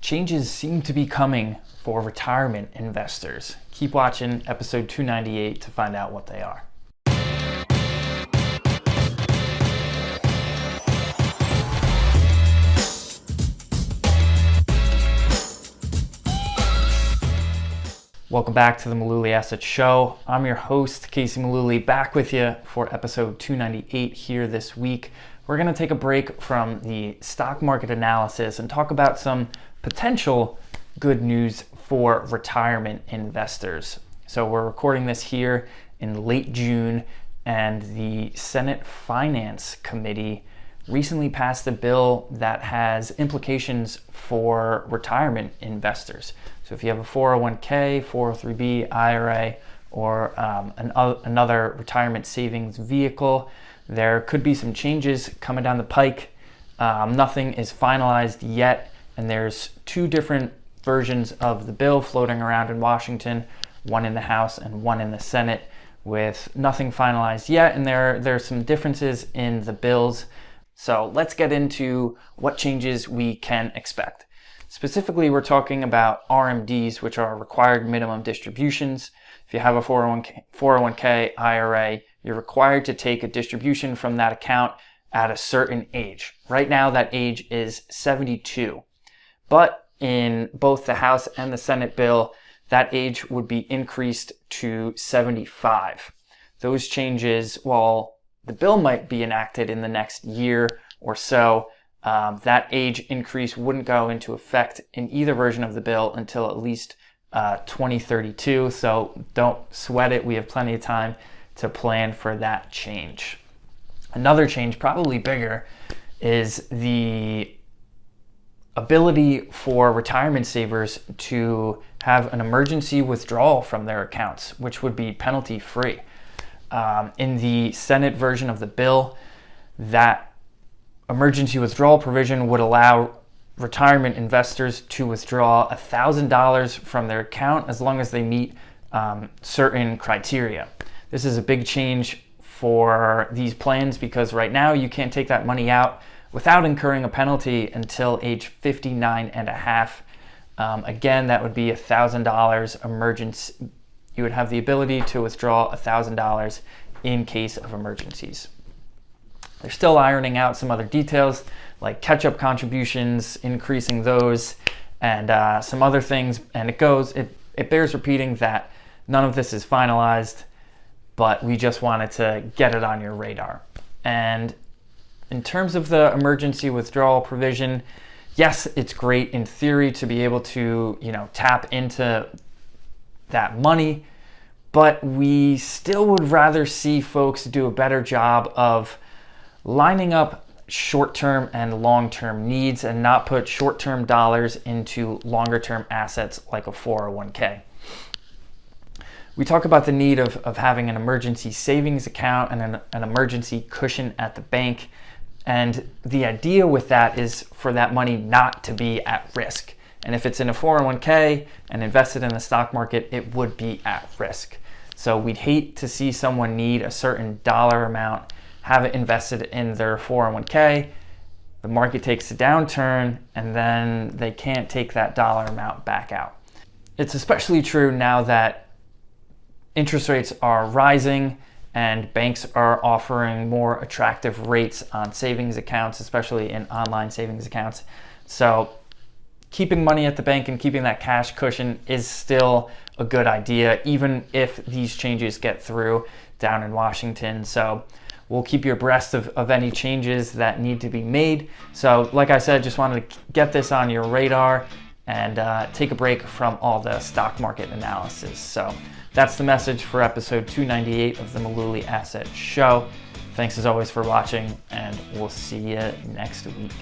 changes seem to be coming for retirement investors. Keep watching episode 298 to find out what they are. Welcome back to the Mullooly Asset Show. I'm your host, Casey Mullooly, back with you for episode 298 here this week. We're going to take a break from the stock market analysis and talk about some potential good news for retirement investors. So we're recording this here in late June, and the Senate Finance Committee recently passed a bill that has implications for retirement investors. So if you have a 401k, 403b, IRA, or another retirement savings vehicle, there could be some changes coming down the pike. Nothing is finalized yet, and there's two different versions of the bill floating around in Washington, one in the House and one in the Senate, with nothing finalized yet, and there's some differences in the bills. So let's get into what changes we can expect. Specifically, we're talking about RMDs, which are required minimum distributions. If you have a 401k IRA, you're required to take a distribution from that account at a certain age. Right now, that age is 72. But in both the House and the Senate bill, that age would be increased to 75. Those changes, while the bill might be enacted in the next year or so, that age increase wouldn't go into effect in either version of the bill until at least 2032. So don't sweat it. We have plenty of time to plan for that change. Another change, probably bigger, is the ability for retirement savers to have an emergency withdrawal from their accounts, which would be penalty free. In the Senate version of the bill, that emergency withdrawal provision would allow retirement investors to withdraw $1,000 from their account as long as they meet certain criteria. This is a big change for these plans because right now you can't take that money out without incurring a penalty until age 59 and a half. Again, that would be $1,000 emergency. You would have the ability to withdraw $1,000 in case of emergencies. They're still ironing out some other details like catch-up contributions, increasing those, and some other things. And it bears repeating that none of this is finalized, but we just wanted to get it on your radar. And in terms of the emergency withdrawal provision, yes, it's great in theory to be able to, tap into that money, but we still would rather see folks do a better job of lining up short-term and long-term needs and not put short-term dollars into longer-term assets like a 401k. We talk about the need of having an emergency savings account and an emergency cushion at the bank. And the idea with that is for that money not to be at risk. And if it's in a 401k and invested in the stock market, it would be at risk. So we'd hate to see someone need a certain dollar amount, have it invested in their 401k, the market takes a downturn, and then they can't take that dollar amount back out. It's especially true now that interest rates are rising and banks are offering more attractive rates on savings accounts, especially in online savings accounts. So keeping money at the bank and keeping that cash cushion is still a good idea, even if these changes get through down in Washington. So we'll keep you abreast of any changes that need to be made. So like I said, just wanted to get this on your radar and take a break from all the stock market analysis. So that's the message for episode 298 of the Mullooly Asset Show. Thanks as always for watching, and we'll see you next week.